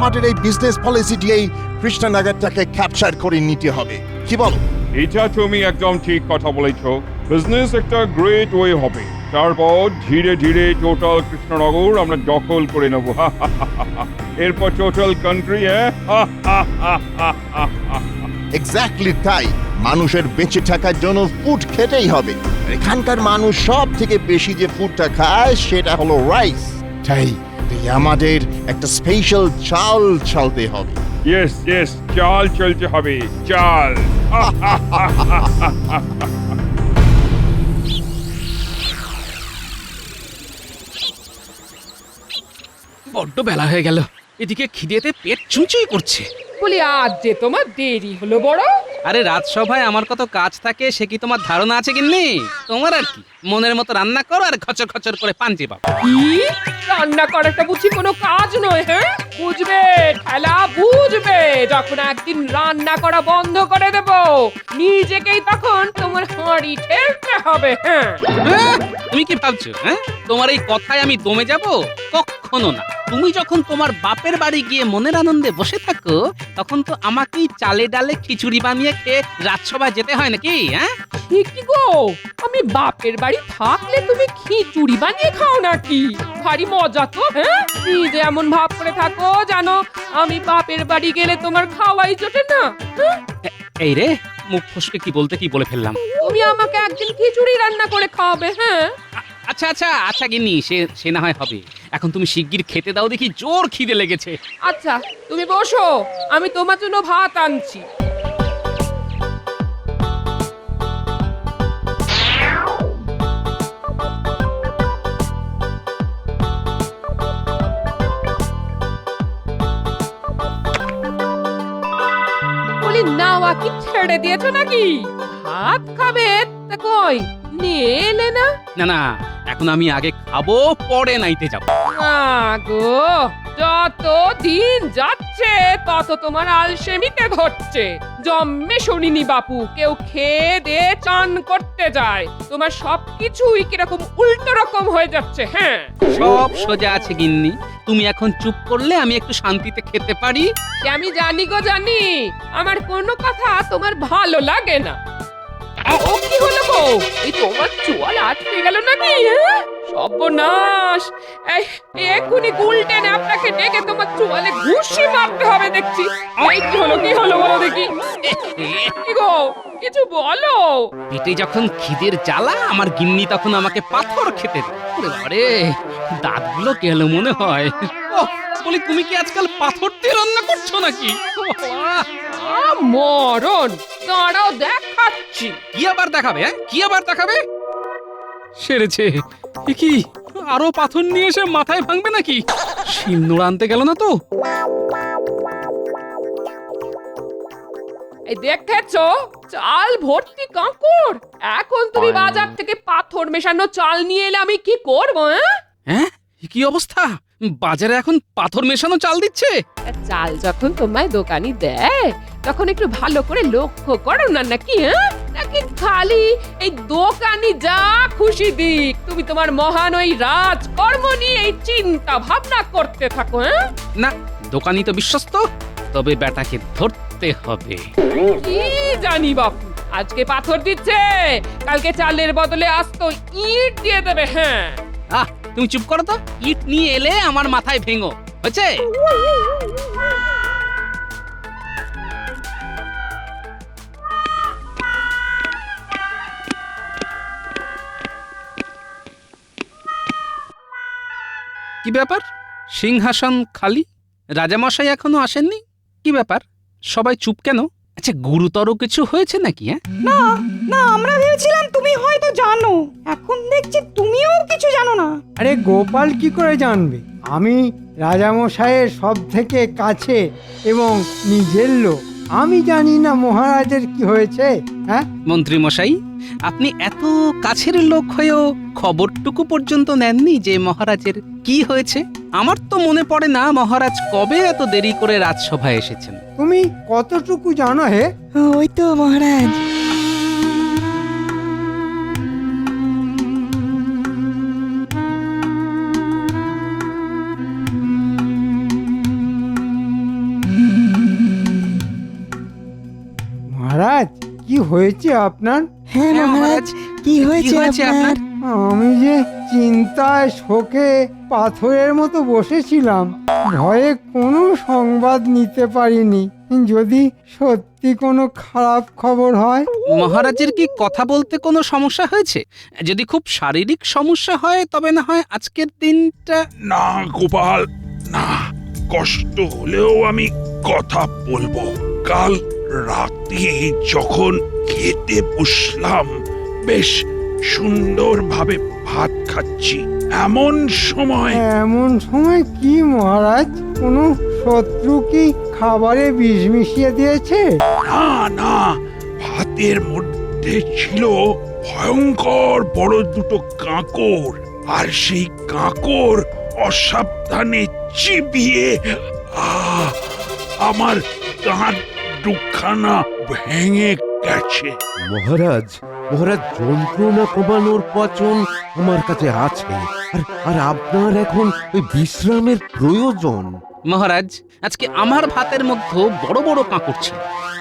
আমাদের এই বিজনেস পলিসিটি এই কৃষ্ণনগরটাকে ক্যাপচার করে নিতে হবে, কি বলো? এটা তুমি একদম ঠিক কথা বলেছো। বিজনেস একটা গ্রেট ওয়ে হবে, তারপর ধীরে ধীরে টোটাল কৃষ্ণনগর আমরা দখল করে নেবো। এরপর টোটাল কান্ট্রি। এক্স্যাক্টলি তাই। মানুষের বেঁচে থাকার জন্য ফুড খেতেই হবে। এখানকার মানুষ সব থেকে বেশি যে ফুডটা খায় সেটা হলো রাইস। তাই আমাদের একটা স্পেশাল চাল চালতে হবে। ইয়েস ইয়েস, চাল চলতে হবে, চাল। বড্ড বেলা হয়ে গেল, এদিকে খিদেতে পেট চুঁচুই করছে। বলি আজ যে তোমার দেরি হলো বড়। আরে রাজসভায় আমার কত কাজ থাকে সে কি তোমার ধারণা আছে গিন্নি? তোমার আর কি, মনের মতো রান্না করো আর খচর খচর করে পান চেপাও। কি রান্না করাটা বুঝি কোনো কাজ নয়? হ্যাঁ, বুঝবে ঠেলা বুঝবে, যখন একদিন রান্না করা বন্ধ করে দেব নিজেকেই তখন তোমার হাঁড়ি ঠেলতে হবে। হ্যাঁ, তুমি কি ভাবছো হ্যাঁ তোমার এই কথায় আমি দমে যাব? কখনো না। তুমি যখন তোমার বাপের বাড়ি গিয়ে মনের আনন্দে বসে থাকো তখন তো আমাকেই চালে ডালে খিচুড়ি বানিয়ে খেয়ে রাজসভায় যেতে হয় নাকি? হ্যাঁ, কি গো, আমি বাপের বাড়ি থাকলে তুমি খিচুড়ি বানিয়ে খাও নাকি? ভারী মজা তো। হ্যাঁ, নিজে এমন ভাব করে থাকো জানো আমি বাপের বাড়ি গেলে তোমার খাওয়াই জোটে না। হ্যাঁ? এই রে, মুখ ফসকে কি বলতে কি বলে ফেললাম। তুমি আমাকে একদিন খিচুড়ি রান্না করে খাওয়াবে। হ্যাঁ, আচ্ছা আচ্ছা আচ্ছা গিন্নি, সে না হয় হবে। এখন তুমি শিগগির খেতে দাও, দেখি জোর খিদে লেগেছে। আচ্ছা তুমি বসো, আমি তোমার জন্য ভাত আনছি। বলি নাওয়া কি ছেড়ে দিয়েছো নাকি? ভাত খাবে তা কই নিয়ে এলে না? না না, এখন আমি আগে খাবো, পরে নাইতে যাবো। গো, যত দিন যাচ্ছে তত তোমার আলসেমিতে ধরছে। জন্মে শুনিনি বাপু কেউ খেয়ে দে চান করতে যায়। তোমার সবকিছুই কিরকম উল্টো রকম হয়ে যাচ্ছে। হ্যাঁ, সব সোজা আছে গিন্নি, তুমি এখন চুপ করলে আমি একটু শান্তিতে খেতে পারি। সে আমি জানি গো জানি, আমার কোনো কথা তোমার ভালো লাগে না। ও কি হলো গো, এই তোমার চুয়াল আটকে গেল নাকি? হ্যাঁ, সর্বনাশ। এই এক্ষুনি গুলটেনে আপনাকে ডেকে তোমার চুয়ালে ঘুষি মারতে হবে দেখছি। এই কি হলো বলো দেখি। কি গো, কিছু বলো। পেটে যখন খিদের জ্বালা আমার গিন্নি তখন আমাকে পাথর খেতে দেয়। ওরে বাবারে, দাঁতগুলো গেল মনে হয়। ওহ, বলি তুমি কি আজকাল পাথর দিয়ে রান্না করছো নাকি? ও বাবা! মরণ, দাঁড়াও দেখাচ্ছি। কি আবার দেখাবে? কি আবার দেখাবে? সেরেছে। এ কি, আরো পাথর নিয়ে এসে মাথায় ভাঙবে নাকি? শিলনোড়া আনতে গেল না তো? এই দেখেছো, চাল ভর্তি কাঁকড়। এখন তুমি বাজার থেকে পাথর মেশানো চাল নিয়ে এলে আমি কি করবো? হ্যাঁ, এ কি অবস্থা? বাজারে এখন পাথর মেশানো চাল দিচ্ছে? চাল যখন তোমায় দোকানি দেয় তখন একটু ভালো করে লক্ষ্য করো না নাকি? হ্যাঁ, নাকি খালি এই দোকানি যা খুশি দিক তুমি তোমার মহান ওই রাজকর্ম নিয়ে এই চিন্তা ভাবনা করতে থাকো? হ্যাঁ, না, দোকানি তো বিশ্বস্ত, তবে বেটাকে ধরতে হবে। কি জানি বাপু, আজকে পাথর দিচ্ছে, কালকে চালের বদলে আস্ত ইট দিয়ে দেবে। হ্যাঁ, তুমি চুপ করো তো। ইট নিয়ে এলে আমার মাথায় ভেঙো, হয়েছে? কি ব্যাপার, সিংহাসন খালি, রাজামশাই এখনো আসেননি? কি ব্যাপার, সবাই চুপ কেন? আচ্ছা, গুরুতর কিছু হয়েছে নাকি? হ্যাঁ, না না, আমরা ভেবেছিলাম তুমি হয়তো জানো, এখন দেখছি তুমিও কিছু জানো না। আরে গোপাল কি করে জানবে? আমি রাজামশাইয়ের সব থেকে কাছে এবং নিজের লোক, আমি জানি না মহারাজের কি হয়েছে? হ্যাঁ, মন্ত্রী মশাই, আপনি এত কাছের লোক হয়েও খবরটুকু পর্যন্ত নেননি যে মহারাজের কি হয়েছে? আমার তো মনে পড়ে না মহারাজ কবে এত দেরি করে রাজসভায় এসেছেন। তুমি কতটুকু জানো হে? ওই তো মহারাজ, হয়েছে আপনার? হ্যাঁ মহারাজ কি হয়েছে আপনার? আমি যে চিন্তায় শোকে পাথরের মতো বসেছিলাম, ভয়ে কোনো সংবাদ নিতে পারিনি। যদি সত্যি কোনো খারাপ খবর হয়। মহারাজের কি কথা বলতে কোনো সমস্যা হয়েছে? যদি খুব শারীরিক সমস্যা হয় তবে না হয় আজকের দিনটা। না গোপাল, না, কষ্ট হলেও আমি কথা বলবো। কাল রাতে যখন খেতে বসলাম, বেশ সুন্দরভাবে ভাত খাচ্ছি, এমন সময় এমন সময় কি মহারাজ? কোনো শত্রু কি খাবারে বিষ মিশিয়ে দিয়েছে? না না, ভাতের মধ্যে ছিল ভয়ঙ্কর বড় দুটো কাঁকড়, আর সেই কাঁকড় অসাবধানে চিবিয়ে আমার দাঁত দুখানা ভেঙে গেছে। মহারাজ, মহারাজ, যন্ত্রণা কমানোর পচন আমার কাছে আছে, আর আপনার এখন ওই বিশ্রামের প্রয়োজন। মহারাজ, আজকে আমার ভাতের মধ্যে বড় বড় কাঁকড় ছিল।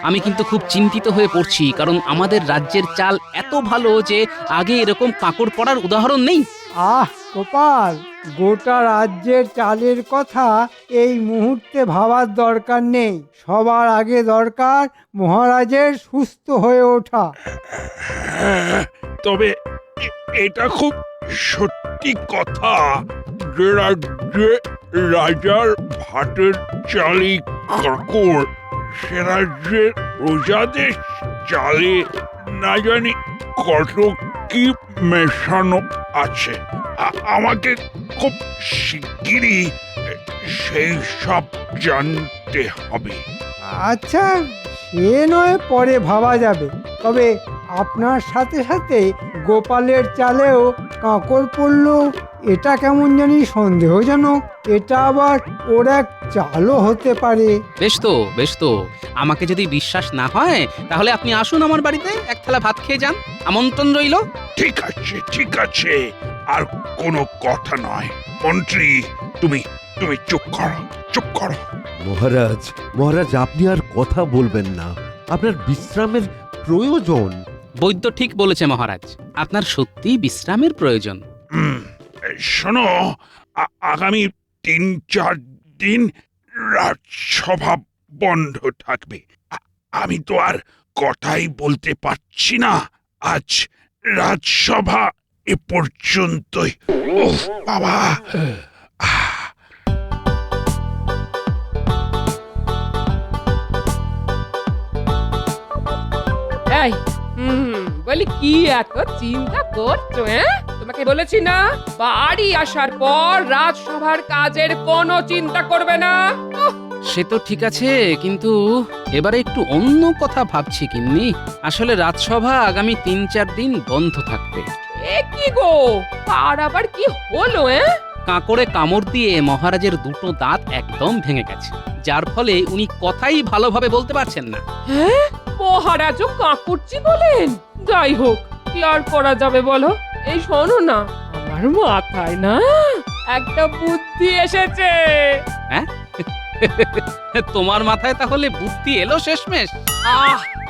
আমি কিন্তু খুব চিন্তিত হয়ে পড়ছি, কারণ আমাদের রাজ্যের চাল এত ভালো যে আগে এরকম কাঁকড় পড়ার উদাহরণ নেই। আহ গোপাল, গোটা রাজ্যের চালের কথা এই মুহূর্তে ভাবার দরকার নেই। সবার আগে দরকার মহারাজের সুস্থ হয়ে ওঠা। হ্যাঁ, তবে এটা খুব সত্যি কথা যে রাজ্যে রাজার ভাতের চালি কাঁকড়, সে রাজ্যের প্রজাদের চালে না জানি কত কি মেশানো আছে। আমাকে খুব শিগগিরই সেই সব জানতে হবে। আচ্ছা, সে নয় পরে ভাবা যাবে। তবে আপনার সাথে সাথে গোপালের চালেও কাঁকড় পড়ল, এটা কেমন জানি সন্দেহজনক। এটা আবার ওর এক চালও হতে পারে। বেশ তো, বেশ তো। আমাকে যদি বিশ্বাস না হয় তাহলে আপনি আসুন আমার বাড়িতে, এক থালা ভাত খেয়ে যান। আমন্ত্রণ রইল। ঠিক আছে, ঠিক আছে, আর কোনো কথা নয়। মন্ত্রী, তুমি তুমি চুপ করো, চুপ করো। মহারাজ, মহারাজ, আপনি আর কথা বলবেন না, আপনার বিশ্রামের প্রয়োজন। বৈদ্য ঠিক বলেছে মহারাজ, আপনার সত্যি বিশ্রামের প্রয়োজন। শোনো, আগামী 3-4 দিন রাজসভা বন্ধ থাকবে। আমি তো আর কথাই বলতে পারছি না। আজ রাজসভা এ পর্যন্তই। ওহ বাবা! এই বলি কি এত চিন্তা করছো? তোমাকে বলেছি না, বাড়ি আসার পর রাজসভার কাজের কোনো চিন্তা করবে না। সে তো ঠিক আছে, কিন্তু এবারে একটু অন্য কথা ভাবছি গিন্নি। আসলে রাজসভা আগামী 3-4 দিন বন্ধ থাকবে। এ কি গো, আর আবার কি হলো? কাঁকড়ে কামড় দিয়ে মহারাজের দুটো দাঁত একদম ভেঙে গেছে, যার ফলে উনি কথাই ভালোভাবে বলতে পারছেন না। মহারাজও কাঁকুরচি বলেন? যাই হোক, কি আর করা যাবে বলো। এই শোনো না, আমার মাথায় না একটা বুদ্ধি এসেছে। তোমার মাথায় তাহলে বুদ্ধি এলো শেষমেশ?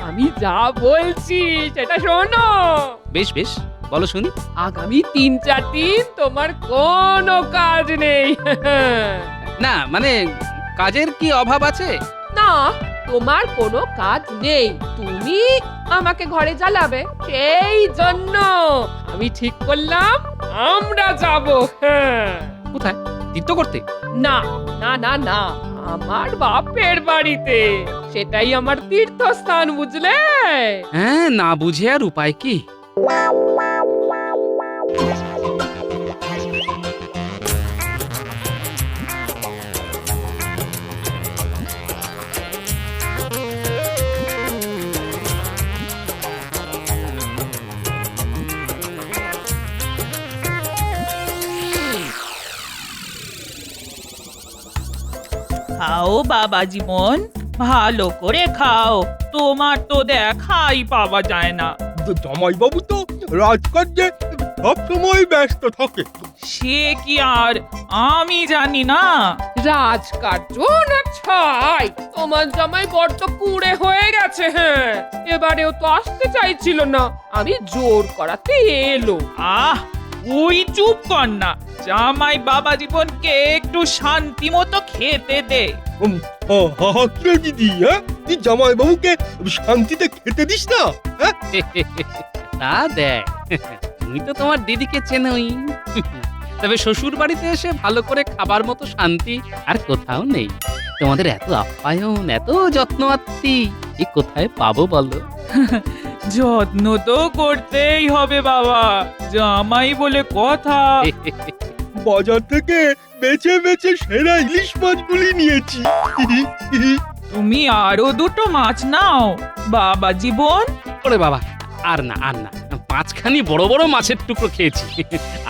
আমি যা বলছি সেটা শোনো। বেশ বেশ, বলো শুনি। আগামী 3-4 দিন তোমার কোনো কাজ নেই। না মানে, কাজের কি অভাব আছে? না, তোমার কোনো কাজ নেই। তুমি আমাকে ঘরে জ্বালাবে, সেই জন্য আমি ঠিক করলাম আমরা যাব। কোথায়? তীর্থ করতে? না না না না, আমার বাপের বাড়িতে। সেটাই আমার তীর্থস্থান, বুঝলে? হ্যাঁ, না বুঝে আর উপায় কি? খাও বাবা জীবন, ভালো করে খাও, তোমার তো দেখাই পাওয়া যায় না। জামাইবাবু তো রাজকার্যে সব সময় ব্যস্ত থাকে। সে কি আর আমি জানি না। রাজকার্য না ছাই, তোমার জামাই বড্ড কুড়ে হয়ে গেছে। হ্যাঁ, এবারেও তো আসতে চাইছিল না, আমি জোর করাতে এলো। আহ ওই চুপ কর না, জামাই বাবা জীবনকে একটু শান্তি মতো খেতে দে। কি দিদি, হ্যাঁ তুই জামাই বাবুকে শান্তিতে খেতে দিস না? হ্যাঁ তা দেখ, তুমি তো তোমার দিদিকে চেনোই। তবে শ্বশুর বাড়িতে এসে ভালো করে খাবার মতো শান্তি আর কোথাও নেই। তোমাদের এত আপ্যায়ন, এত যত্ন আত্মি, এ কোথায় পাবো বলো? যত্ন তো করতেই হবে বাবা, জামাই বলে কথা। বাজার থেকে বেছে বেছে সেরা ইলিশ মাছগুলি নিয়েছি। তুমি আরো দুটো মাছ নাও বাবা জীবন। ওরে বাবা, আর না আর না, পাঁচখানি বড় বড় মাছের টুকরো খেয়েছি,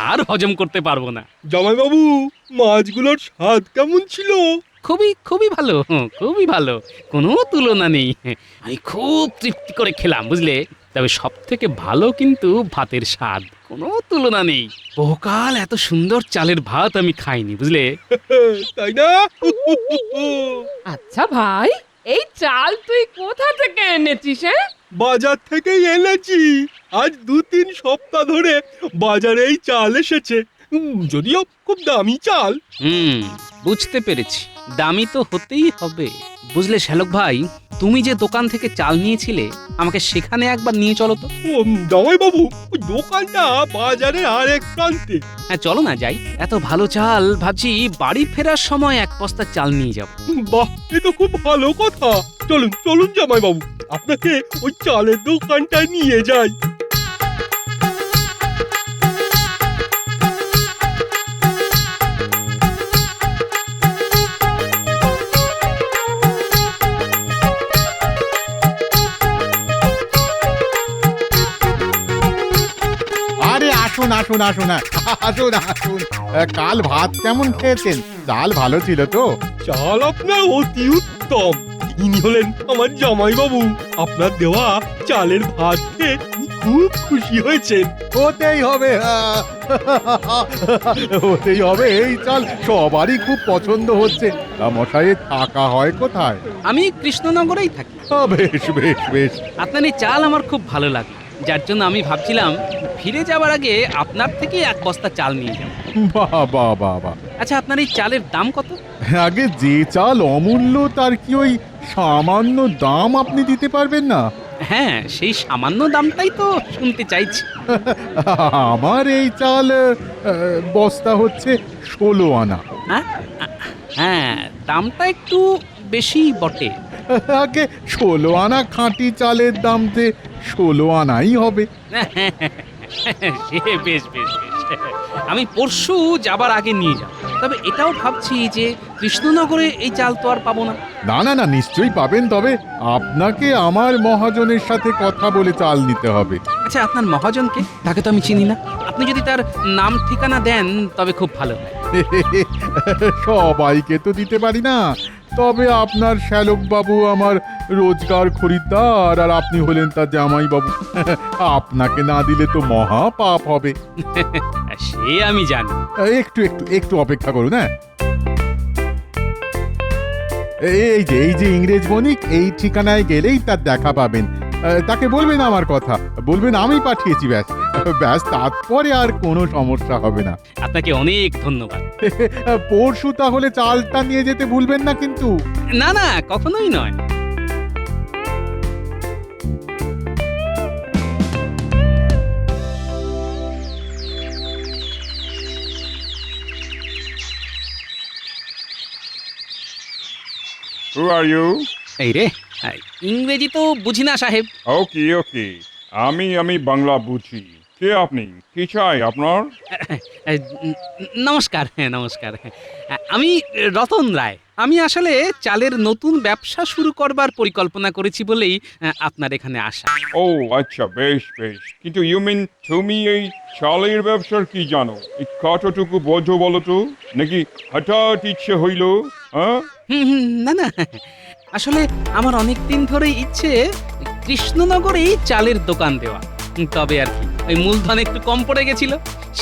আর হজম করতে পারবো না। জামাই বাবু, মাছগুলোর স্বাদ কেমন ছিল? খুবই খুবই ভালো, খুবই ভালো, কোনো তুলনা নেই। আমি খুব তৃপ্তি করে খেলাম, বুঝলে। তবে সব থেকে ভালো কিন্তু ভাতের স্বাদ, কোনো তুলনা নেই। বহুকাল এত সুন্দর চালের ভাত আমি খাইনি, বুঝলে। তাই না? আচ্ছা ভাই, এই চাল তুই কোথা থেকে এনেছিস? হ্যাঁ, বাজার থেকেই এনেছি। আজ 2-3 সপ্তাহ ধরে বাজারে এই চাল এসেছে। যদিও খুব দামি চাল। বুঝতে পেরেছি, দামি তো হতেই হবে। বুঝলে শ্যালক ভাই, তুমি যে দোকান থেকে চাল নিয়েছিলে, আমাকে সেখানে একবার নিয়ে চলো তো। জামাই বাবু, ওই দোকানটা বাজারের আরেক প্রান্তে। হ্যাঁ চলো না, যাই। এত ভালো চাল, ভাবছি বাড়ি ফেরার সময় এক বস্তা চাল নিয়ে যাব। বাহ, এ তো খুব ভালো কথা। চলুন চলুন জামাই বাবু, আপনাকে ওই চালের দোকানটায় নিয়ে যাই। আরে আসুন আসুন আসুন আসুন আসুন। কাল ভাত কেমন খেয়েছেন? চাল ভালো ছিল তো? চাল আপনার অতি উত্তম। ইনি হলেন আমার জামাই বাবু। আপনার দেওয়া চালের ভাত খেয়ে উনি খুব খুশি হয়েছেন। হতেই হবে, হতেই হবে। এই চাল সবারই খুব পছন্দ হচ্ছে। মশাইয়ের থাকা হয় কোথায়? আমি কৃষ্ণনগরেই থাকি। বেশ বেশ বেশ। আপনার এই চাল আমার খুব ভালো লাগে, যার জন্য আমি ভাবছিলাম ফিরে যাওয়ার আগে আপনার থেকে এক বস্তা চাল নিয়ে যাব। বাহ বাহ বাহ বাহ। আচ্ছা, আপনার এই চালের দাম কত? আগে যে চাল অমূল্য, তার কি ওই সামান্য দাম আপনি দিতে পারবেন না? হ্যাঁ, সেই সামান্য দামটাই তো শুনতে চাইছি। আমার এই চাল বস্তা হচ্ছে 16 আনা। হ্যাঁ, দামটা একটু বেশি বটে। আগে 16 আনা খাঁটি চালের দাম যে 16 আনাই হবে। সে বেশ বেশ বেশ, আমি পরশু যাবার আগে নিয়ে যাব। তবে এটাও ভাবছি যে কৃষ্ণনগরে এই চাল তো আর পাবো না। না না না, নিশ্চয়ই পাবেন। তবে আপনাকে আমার মহাজনের সাথে কথা বলে চাল নিতে হবে। আচ্ছা, আপনার মহাজনকে? তাকে তো আমি চিনি না। আপনি যদি তার নাম ঠিকানা দেন তবে খুব ভালো হয়। সবাইকে তো দিতে পারি না। তবে আপনার শ্যালক বাবু আমার রোজগার খরিদ্দার, আর আপনি হলেন তার জামাই বাবু। আপনাকে না দিলে তো মহা পাপ হবে। সে আমি জানি। একটু একটু একটু অপেক্ষা করুন। হ্যাঁ, এই যে ইংরেজ বণিক, এই ঠিকানায় গেলেই তার দেখা পাবেন। তাকে বলবেন আমার কথা, বলবেন আমি পাঠিয়েছি। ব্যাস ব্যাস, তারপরে আর কোনো সমস্যা হবে না। আপনাকে অনেক ধন্যবাদ। পরশু তাহলে চালটা নিয়ে যেতে ভুলবেন না কিন্তু। না না, কখনোই নয়। Who are you? এই রে, ইংরেজি তো বুঝি না সাহেব। ওকে ওকে, আমি বাংলা বুঝি। কে আপনি? কি চাই আপনার? নমস্কার, হ্যাঁ নমস্কার। আমি রতন রায়। আমি আসলে চালের নতুন ব্যবসা শুরু করবার পরিকল্পনা করেছি বলেই আপনার এখানে আসা। ও আচ্ছা, বেশ বেশ। কিন্তু ইউ মিন তুমি এই চালের ব্যবসার কি জানো? এই কতটুকু বোঝো বলো তো? নাকি হঠাৎ ইচ্ছে হইল? হ্যাঁ, না না, আসলে আমার অনেক দিন ধরেই ইচ্ছে কৃষ্ণনগরেই চালের দোকান দেওয়া। তবে আর কি, ওই মূলধন একটু কম পড়ে গেছিল,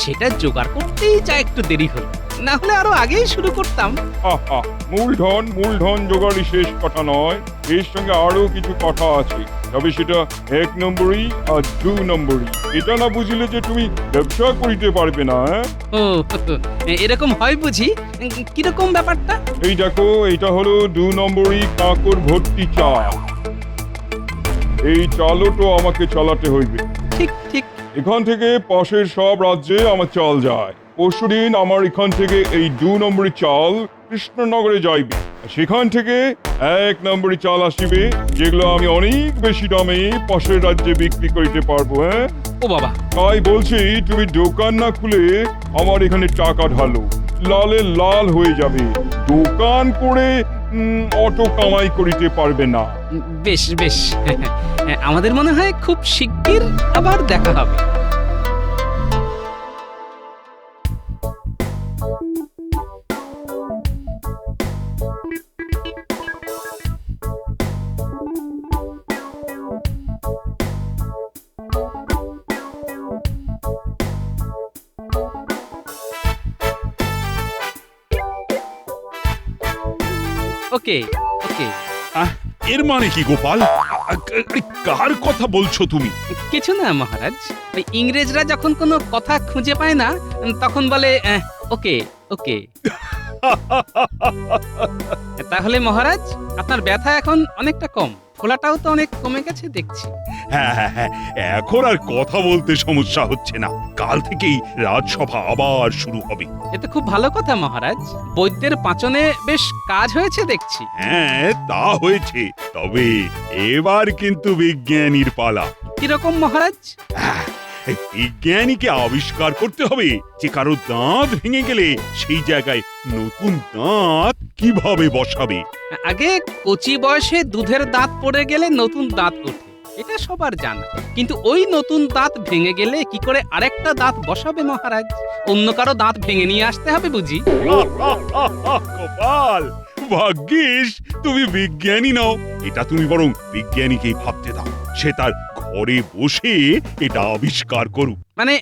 সেটা জোগাড় করতেই যা একটু দেরি হলো, না হলে আরো আগেই শুরু করতাম। আহা, মূলধন জোগাড়ি শেষ কথা নয়, এর সঙ্গে আরো কিছু কথা আছে, তবে সেটা 1 নম্বরই আর 2 নম্বরই। এটা না বুঝলে যে তুমি ব্যবসা করিতে পারবে না। ও এরকম হয় বুঝি? কিরকম ব্যাপারটা? এই দেখো, এটা হলো 2 নম্বরই কাঁকর ভর্তি চাল। এই চালও তো আমাকে চালাতে হইবে। ঠিক ঠিক। এখান থেকে পাশের সব রাজ্যে আমার চাল যায়। পরশুদিন আমার এখান থেকে এই 2 নম্বরই চাল কৃষ্ণনগরে যাইবে, সেখান থেকে 1 নম্বরই চাল আসিবে, যেগুলো আমি অনেক বেশি দামে পাশের রাজ্যে বিক্রি করিতে পারবো। ও বাবা, তাই বলছি, তুমি দোকান না খুলে আমার এখানে টাকা ঢালো, লালে লাল হয়ে যাবে। দোকান করে অত কামাই করিতে পারবে না। বেশ বেশ, আমাদের মনে হয় খুব শিগগির আবার দেখা হবে। ওকে ওকে। এর মানে কি গোপাল? কার কথা বলছো তুমি? কিছু না মহারাজ, ওই ইংরেজরা যখন কোনো কথা খুঁজে পায় না, তখন বলে ওকে ওকে। তাহলে মহারাজ, আপনার ব্যথা এখন অনেকটা কম, ফোলাটাও তো অনেক কমে গেছে দেখছি। হ্যাঁ, এখন আর কথা বলতে সমস্যা হচ্ছে না। কাল থেকেই রাজসভা আবার শুরু হবে। এটা খুব ভালো কথা মহারাজ, বৈদ্যের পাঁচনে বেশ কাজ হয়েছে দেখছি। হ্যাঁ, তা হয়েছে, তবে এবার কিন্তু বিজ্ঞানীর পালা। কিরকম মহারাজ? এই বিজ্ঞানীকে আবিষ্কার করতে হবে যে কারো দাঁত ভেঙে গেলে সেই জায়গায় নতুন দাঁত কিভাবে বসাবে। আগে কচি বয়সে দুধের দাঁত পড়ে গেলে নতুন দাঁত ওঠে, এটা সবার জানা, কিন্তু ওই নতুন দাঁত ভেঙে গেলে কি করে আরেকটা দাঁত বসাবে মহারাজ? অন্য কারো দাঁত ভেঙে নিয়ে আসতে হবে বুঝি? গোপাল, ভাগ্যিস তুমি বিজ্ঞানী নও। এটা তুমি বরং বিজ্ঞানীকেই ভাবতে দাও, সে তার ঘরে বসে এটা আবিষ্কার করুক। মানে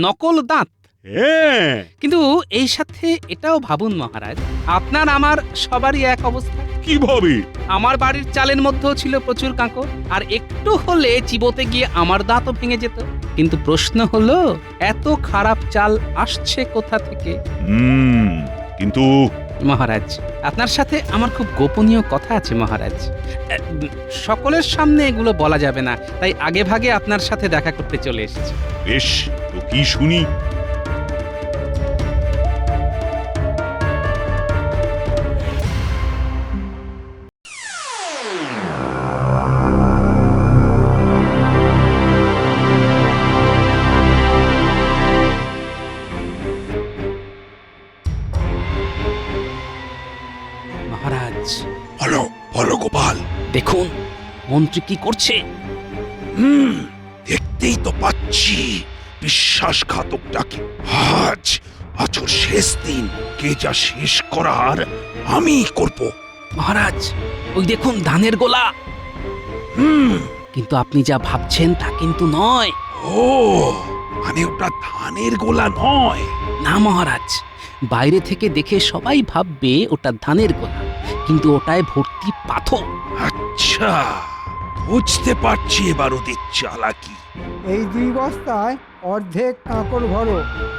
নকল দাঁত? হ্যাঁ। কিন্তু এই সাথে এটাও ভাবুন মহারাজ, আপনার আমার সবারই এক অবস্থা। কিভাবে? আমার বাড়ির চালের মধ্যেও ছিল প্রচুর কাঁকর, আর একটু হলে চিবোতে গিয়ে আমার দাঁতও ভেঙে যেত। কিন্তু প্রশ্ন হলো, এত খারাপ চাল আসছে কোথা থেকে? কিন্তু মহারাজ, আপনার সাথে আমার খুব গোপনীয় কথা আছে মহারাজ। সকলের সামনে এগুলো বলা যাবে না, তাই আগে ভাগে আপনার সাথে দেখা করতে চলে এসেছি। বেশ, তো কি শুনি? মহারাজ, বলো গোপাল। দেখুন মন্ত্রী কি করছে। দেখতেই তো পাচ্ছি বিশ্বাসঘাতকটাকে। আজ ওর শেষ দিন, কে যা শেষ করার আমি করব। মহারাজ, ওই দেখুন ধানের গোলা। কিন্তু আপনি যা ভাবছেন তা কিন্তু নয়। ও, মানে ওটা ধানের গোলা নয়? না মহারাজ, বাইরে থেকে দেখে সবাই ভাববে ওটা ধানের গোলা, কিন্তু ওটায় ভর্তি পাথর। আচ্ছা, বুঝতে পারছি এবার ওদের চালাকি। এই 2 বস্তায় অর্ধেক কাঁকড় ভরো,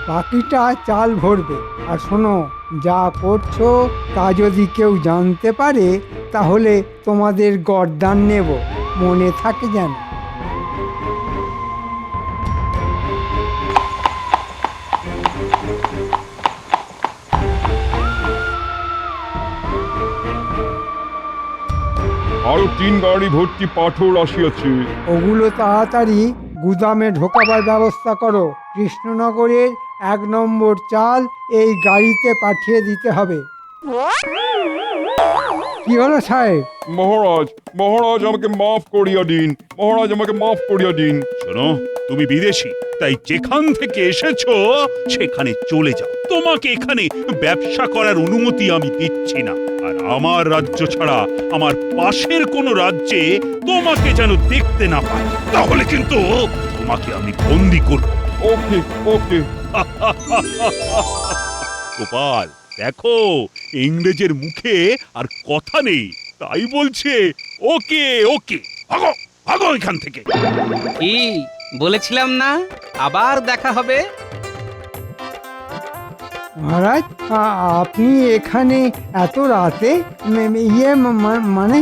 বাকিটা চাল ভরবে। আর শোনো, যা করছো তা যদি কেউ জানতে পারে তাহলে তোমাদের গর্দান নেব, মনে থাকে যেন। আরো 3 গাড়ি ভর্তি পাথর আসিয়াছে। ওগুলো তাড়াতাড়ি গুদামে ঢোকাবার ব্যবস্থা করো। কৃষ্ণনগরের 1 নম্বর চাল এই গাড়িতে পাঠিয়ে দিতে হবে। কি হলো সাহেব? মহারাজ আমাকে মাফ করিয়া দিন। মহারাজ আমাকে মাফ করিয়া দিন। শোনো, তুমি বিদেশি, তাই যেখান থেকে এসেছো সেখানে চলে যাও। তোমাকে এখানে ব্যবসা করার অনুমতি আমি দিচ্ছি না। আর আমার রাজ্য ছাড়া আমার পাশের কোনো রাজ্যে তোমাকে যেন দেখতে না পাই, তাহলে কিন্তু তোমাকে আমি বন্দি করব। ওকে ওকে। গোপাল, দেখো ইংরেজের মুখে আর কথা নেই, তাই বলছে ওকে ওকে। ভাগো ভাগো এখান থেকে। কি বলেছিলাম না আবার দেখা হবে? মহারাজ আপনি এখানে এত রাতে মানে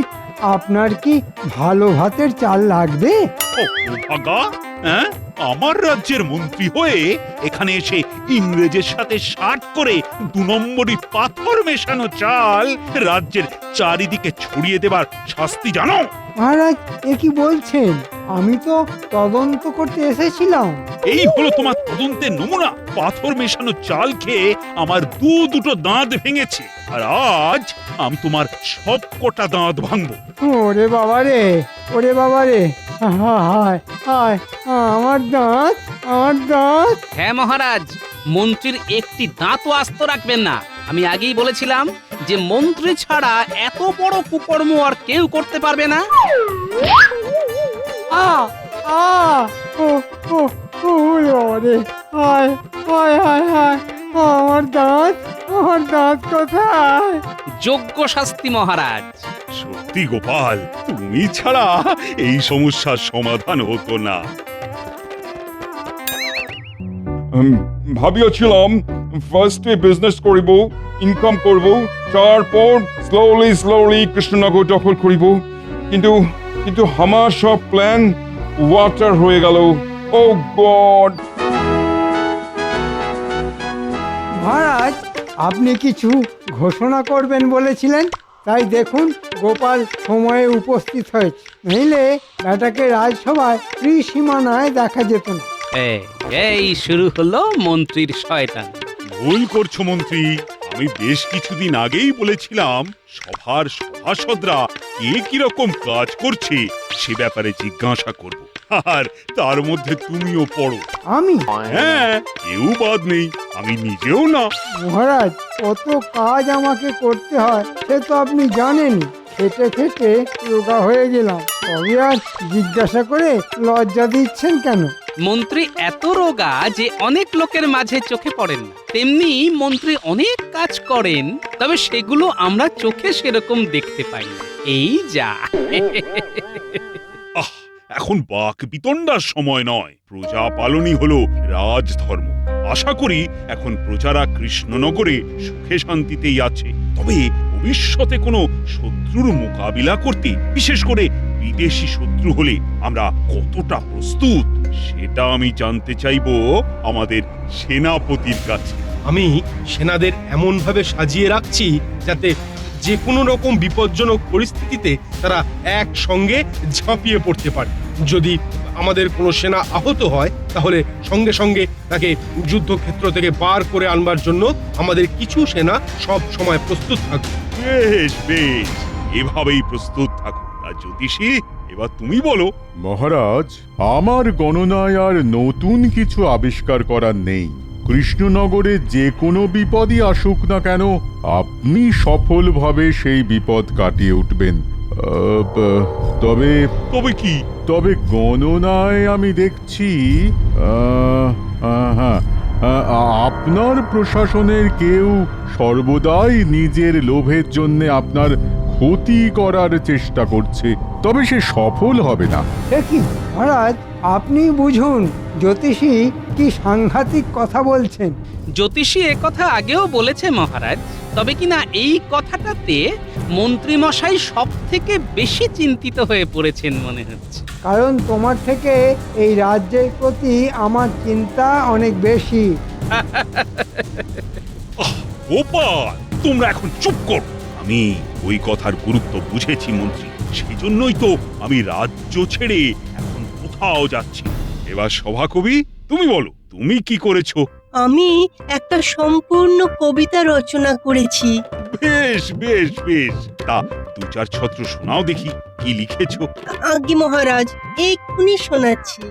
আপনার কি ভালো ভাতের চাল লাগবে? ও ভাগা, হ্যাঁ, আমার রাজ্যের মন্ত্রী হয়ে এখানে এসে ইংরেজের সাথে শার্ট করে 2 নম্বরই পাথর মেশানো চাল রাজ্যের চারিদিকে ছড়িয়ে দেবার শাস্তি জানো? মহারাজ এ কি বলছেন? আমি তো তদন্ত করতে এসেছিলাম। এই হলো তোমার তদন্তের নমুনা। পাথর মেশানো চাল খেয়ে আমার দুটো দাঁত ভেঙেছে, আর আজ আমি তোমার সব কটা দাঁত ভাঙবো। ওরে বাবা রে, ওরে বাবা রে, হায় হায়, আমার দাঁত, আমার দাঁত। হ্যাঁ মহারাজ, মন্ত্রীর একটি দাঁতও আস্ত রাখবেন না। আমি আগেই বলেছিলাম যে মন্ত্রী ছাড়া এত বড় কুকর্ম আর কেউ করতে পারবে না। আ আ ও ও ওরে বাবা রে, হায় হায় হায় হায়, আমার দাঁত, আমার দাঁত কোথায়? যোগ্য শাস্তি মহারাজ। সত্যি গোপাল, তুমি ছাড়া এই সমস্যার সমাধান হতো না। ভাবিয়েছিলাম ফার্স্টে বিজনেস করিব, ইনকাম করব, তারপর স্লোলি স্লোলি কৃষ্ণনগর দখল করিব, কিন্তু কিন্তু আমার সব প্ল্যান ওয়াটার হয়ে গেল। ও গড! মহারাজ আপনি কিছু ঘোষণা করবেন বলেছিলেন, তাই দেখুন গোপাল সময়ে উপস্থিত হয়েছে, নইলে ব্যাটাকে রাজসভায় ত্রিসীমানায় দেখা যেত না। এই শুরু হলো মন্ত্রীর শয়তান। ভুল করছো মন্ত্রী। আমি বেশ কিছুদিন আগেই বলেছিলাম সভার সভাসদরা কে কিরকম কাজ করছে সে ব্যাপারে জিজ্ঞাসা করব, আর তার মধ্যে তুমিও পড়ো। আমি? হ্যাঁ, কেউ বাদ নেই, আমি নিজেও না। মহারাজ কত কাজ আমাকে করতে হয় সে তো আপনি জানেন। খেটে খেটে রোগা হয়ে গেলাম, তবে আর জিজ্ঞাসা করে লজ্জা দিচ্ছেন কেন? মন্ত্রী এত রোগা যে অনেক লোকের মাঝে চোখে পড়েন না। তেমনি মন্ত্রী অনেক কাজ করেন, তবে সেগুলো আমরা চোখে সেরকম দেখতে পাই না। এই যা। আহ, এখন বাক বিতণ্ডার সময় নয়। প্রজা পালনই হলো রাজধর্ম। আশা করি এখন প্রজারা কৃষ্ণনগরে সুখে শান্তিতেই আছে। তবে ভবিষ্যতে কোনো শত্রুর মোকাবিলা করতে, বিশেষ করে বিদেশি শত্রু হলে আমরা কতটা প্রস্তুত সেটা আমি জানতে চাইবো আমাদের সেনাপতির কাছে। আমি সেনাদের এমন ভাবে সাজিয়ে রাখছি যাতে যে কোনো রকম বিপজ্জনক পরিস্থিতিতে তারা একসঙ্গে ঝাঁপিয়ে পড়তে পারে। যদি আমাদের কোনো সেনা আহত হয় তাহলে সঙ্গে সঙ্গে তাকে যুদ্ধক্ষেত্র থেকে বার করে আনবার জন্য আমাদের কিছু সেনা সব সময় প্রস্তুত থাকবে। বেশ বেশ, এভাবেই প্রস্তুত থাকো। আর জ্যোতিষী, এবার তুমি বলো। মহারাজ, আমার গণনায় আর নতুন কিছু আবিষ্কার করার নেই। কৃষ্ণনগরে যে কোনো বিপদই আসুক না কেন, আপনি সফলভাবে সেই বিপদ কাটিয়ে উঠবেন। তবে তবে কি? তবে গণনায় আমি দেখছি হ্যাঁ, আপনার প্রশাসনের কেউ সর্বদাই নিজের লোভের জন্য আপনার ক্ষতি করার চেষ্টা করছে, তবে সে সফল হবে না। দেখি মহারাজ, আপনি বুঝুন জ্যোতিষী কি সাংঘাতিক কথা বলছেন। জ্যোতিষী কথা আগেও বলেছে মহারাজ, তবে কিনা এই কথাটাতে মন্ত্রী মশাই সব থেকে বেশি চিন্তিত হয়ে পড়েছেন মনে হচ্ছে। কারণ তোমার থেকে এই রাজ্যের প্রতি আমার চিন্তা অনেক বেশি। গোপাল, তোমরা এখন চুপ করো। আমি ওই কথার গুরুত্ব বুঝেছি মন্ত্রী, সেই জন্যই তো আমি রাজ্য ছেড়ে এখন কোথাও যাচ্ছি। এবার সভাকবি, তুমি বলো, তুমি কি করেছো? আমি একটা সম্পূর্ণ কবিতা রচনা করেছি। বেশ বেশ বেশ, তা 2-4 ছত্র শোনাও দেখি, কি লিখেছো? আজ্ঞে মহারাজ, এক্ষুনি শোনাচ্ছি।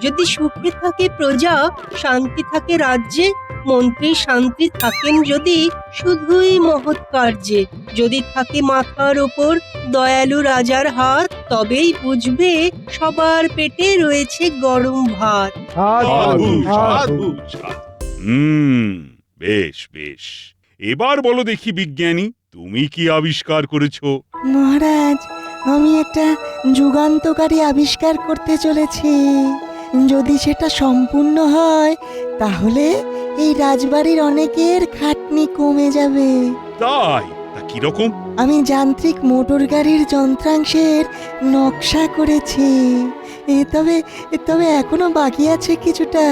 যদি সুখে থাকে প্রজা, শান্তি থাকে রাজ্যে, মন্ত্রী শান্তি থাকেন যদি শুধুই মহৎ কার্যে, যদি থাকে মাথার ওপর দয়ালু রাজার হাত, তবেই বুঝবে সবার পেটে রয়েছে গরম ভাত। সাধু সাধু সাধু। বেশ বেশ, এবার বলো দেখি বিজ্ঞানী, তুমি কি আবিষ্কার করেছো? মহারাজ, আমি একটা যুগান্তকারী আবিষ্কার করতে চলেছি। যদি সেটা সম্পূর্ণ হয় তাহলে এই রাজবাড়ির অনেকের খাটনি কমে যাবে। তাই? তা কিরকম? আমি যান্ত্রিক মোটর গাড়ির যন্ত্রাংশের নকশা করেছি। তবে এখনো বাকি আছে কিছুটা।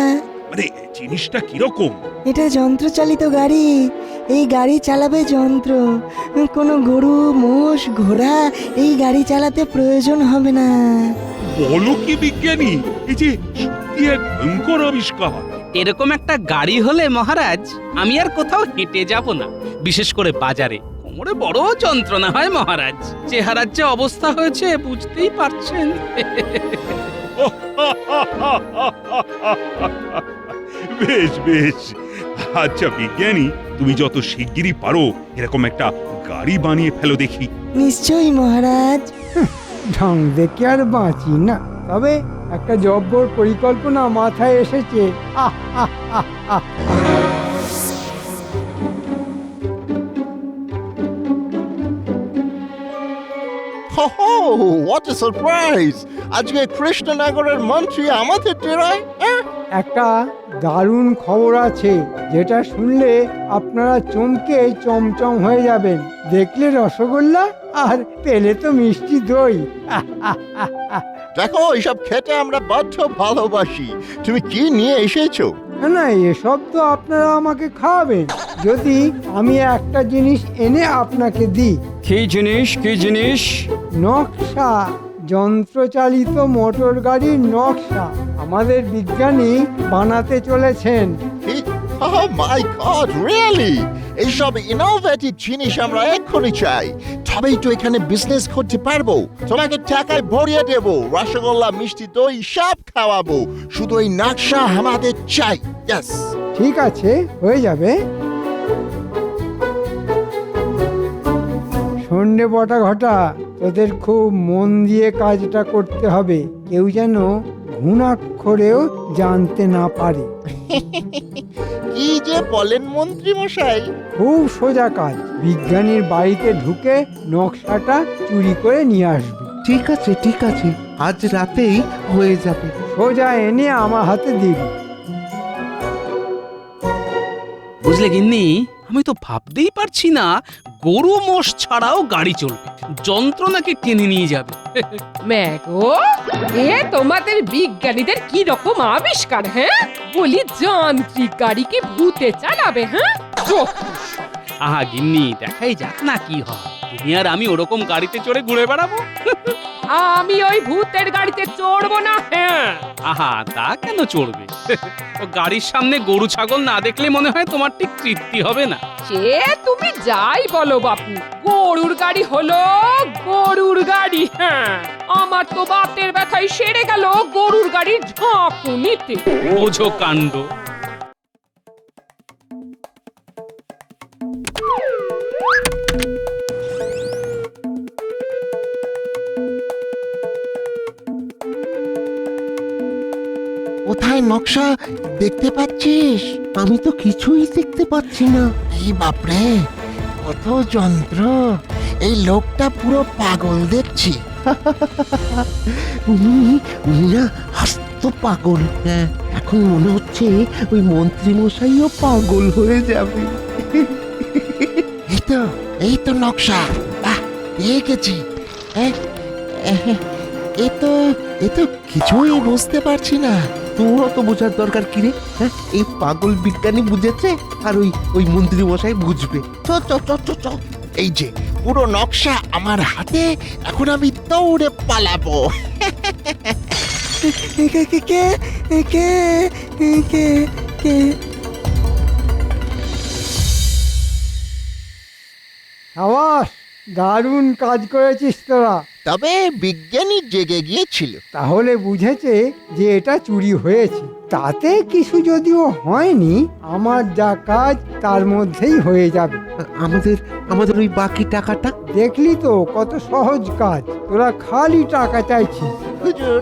মানে জিনিসটা কিরকম? এটা যন্ত্রচালিত গাড়ি। এই গাড়ি চালাবে যন্ত্র। কোনো গরু, মোষ, ঘোড়া এই গাড়ি চালাতে প্রয়োজন হবে না। বলো কি বিজ্ঞানী, এই যে সত্যি এক ভয়ঙ্কর আবিষ্কার। এরকম একটা গাড়ি হলে মহারাজ আমি আর কোথাও হেঁটে যাব না, বিশেষ করে বাজারে। কোমরে বড় যন্ত্রণা হয় মহারাজ। চেহারার যে অবস্থা হয়েছে বুঝতেই পারছেন। বেশ বেশ, আচ্ছা বিজ্ঞানী, তুমি যত শিগগিরই পারো এরকম একটা গাড়ি বানিয়ে ফেলো দেখি। নিশ্চয়ই মহারাজ। ঢং দেখে আর বাঁচি না। তবে একটা জব্বর পরিকল্পনা মাথায় এসেছে। আহ আহ আহ আহ। What a surprise! আজকে কৃষ্ণনগরের মন্ত্রী আমাদের ডেরায়। একটা দারুণ খবর আছে, যেটা শুনলে আপনারা চমকে চমচম হয়ে যাবেন। দেখলে রসগোল্লা, আর পেলে তো মিষ্টি দই। দেখো, এইসব খেতে আমরা বড্ড ভালোবাসি। তুমি কি নিয়ে এসেছো? না, এসব তো আপনারা আমাকে খাওয়াবেন যদি আমি একটা জিনিস এনে আপনাকে দিই। কি জিনিস? কি জিনিস? নকশা, যন্ত্রচালিত মোটর গাড়ির নকশা আমাদের বিজ্ঞানী বানাতে চলেছেন। Oh my God, really? এইসব ইনোভেটিভ জিনিস আমরা এক্ষুনি চাই। তবেই তো এখানে বিজনেস করতে পারবো। তোমাকে টাকায় ভরিয়ে দেব, রসগোল্লা, মিষ্টি দই সব খাওয়াবো। শুধু এই নকশা আমাদের চাই। Yes. ঠিক আছে, হয়ে যাবে। সন্ধ্যে বটা ঘটা, তোদের খুব মন দিয়ে কাজটা করতে হবে। কেউ যেন ঘুণাক্ষরেও জানতে না পারে। কি যে বলেন মন্ত্রী মশাই! খুব সোজা কাজ। বিজ্ঞানীর বাড়িতে ঢুকে নকশাটা চুরি করে নিয়ে আসবে। ঠিক আছে ঠিক আছে, আজ রাতেই হয়ে যাবে। সোজা এনে আমার হাতে দিবি। বুঝলে গিন্নি, আমি তো ভাবতেই পারছি না গরু মোষ ছাড়াও গাড়ি চলবে, যন্ত্র নাকি টেনে নিয়ে যাবে। ম্যাগো, এ তোমাদের বিজ্ঞানীদের কি রকম আবিষ্কার! হ্যাঁ, বলি যান্ত্রিক গাড়ি কি ভূতে চালাবে? হ্যাঁ, আহা গিন্নি, দেখাই যাক না কি হয়। তুমি আর আমি ওরকম গাড়িতে চড়ে ঘুরে বেড়াবো। আমি ওই ভূতের গাড়িতে চড়বো না। হ্যাঁ, আহা, তা কেন চড়বে? ও গাড়ির সামনে গরু ছাগল না দেখলে মনে হয় তোমার ঠিক তৃপ্তি হবে না। সে তুমি যাই বলো বাপু, গরুর গাড়ি হলো গরুর গাড়ি। হ্যাঁ, আমার তো বাতের ব্যথায় সেরে গেল গরুর গাড়ির ঝাঁকুনিতে। বোঝো কাণ্ড। কোথায় নকশা দেখতে পাচ্ছিস? আমি তো কিছুই দেখতে পাচ্ছি না। এই বাপরে, কত যন্ত্র! এই লোকটা পুরো পাগল দেখছি। উনি না হাস্ত পাগল। হ্যাঁ, এখন মনে হচ্ছে ওই মন্ত্রী মশাইও পাগল হয়ে যাবে। এই তো নকশা। বাহ, পেয়ে গেছি। এ তো কিছুই বুঝতে পারছি না। তোর তো বোঝার দরকার কি রে? হ্যাঁ, এই পাগল বিজ্ঞানী বুঝেছে, আর ওই মন্ত্রী মশাই বুঝবে। চ চ চ চ চ। এই যে পুরো নকশা আমার হাতে, এখন আমি দৌড়ে পালাবো। কে কে কে কে কে কে সাবাস, দারুণ কাজ করেছিস তোরা। তবে বিজ্ঞানী জেগে গিয়েছিল। তাহলে বুঝেছে যে এটা চুরি হয়েছে। তাতে কিছু যদিও হয়নি, আমার যা কাজ তার মধ্যেই হয়ে যাবে। আমাদের আমাদের ওই বাকি টাকাটা? দেখলি তো কত সহজ কাজ, তোরা খালি টাকা চাইছিস। হুজুর,